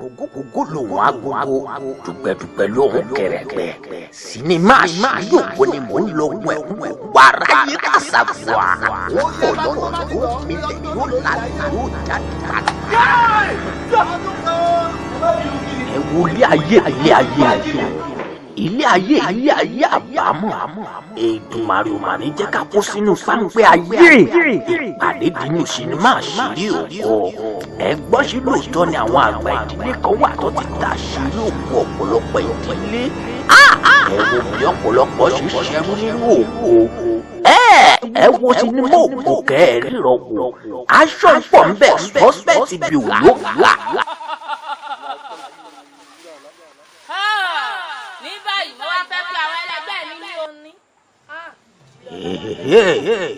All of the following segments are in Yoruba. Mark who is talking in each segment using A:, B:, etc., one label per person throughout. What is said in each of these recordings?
A: Ògógógó lòun agogo dùgbẹ̀dùgbẹ̀ lòun kẹ̀rẹ̀gbẹ̀ sinimá àṣírí ògo ni mò ń lọ wẹ̀ wàrà yìí kàṣàgbà ó pọ̀ lọ́nà tó milẹ̀ yóò lálẹ́ yóò jáde padà. Ẹ wo ilé ayé àbámọ̀ Èdùmàrè mà ní jẹ́ ká kó sínú páńpẹ́ ayé ìpàdé dínú sinimá àṣírí ògo. Ẹ gbọ́ sí lóòótọ́ ni àwọn àgbà ìdílé kan wà tó ti dá àṣírí ògo ọ̀pọ̀lọpọ̀ ìdílé. Ẹ wo bí ọ̀pọ̀lọpọ̀ ṣe ṣẹ́rú nínú ògo. Ẹ wo sinimá ògo kẹ́ẹ̀rí rọ̀wọ̀ aṣọ pọ̀ ń bẹ̀ suspect bí òwò gbà.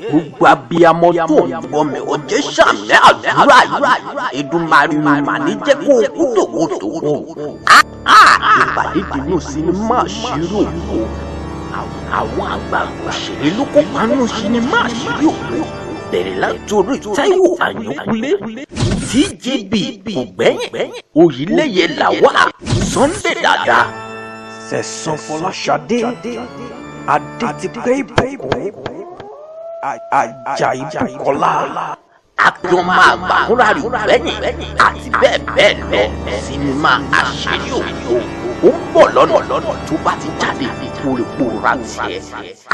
A: Gbogbo abiyamọ tó ń gbọ́ mi ò jẹ́ sàmì àdúrà yìí Èdùmàrè mà ní jẹ́ kó kú tòkótòkó. Ìpàdé dínú sinimá àṣírí ògo. Àwọn àgbààgbà òṣèré ló kópa nínú sinimá àṣírí ògo bẹ̀rẹ̀ látòrí Taiwo Joshua, TJB Ògbẹ́yìn, Oyeleye Lawal, Sunday Dada,
B: Sẹ̀san Fọláṣadé, Adétipẹ́ Ìbùkún, Àjàyí Bùkọ́lá,
A: Akíọ́mọ Àgbàkúrà Ìgbẹ́yìn àti bẹ́ẹ̀ bẹ́ẹ̀ lọ. Sinimá àṣírí ògo ó ń bọ̀ lọ́nà tó bá ti jáde kúròkúrò tiẹ̀.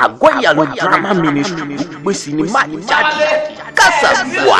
A: Àgọ́ ìyàlọ́ drama ministry gbé sinimá jáde kásà wà.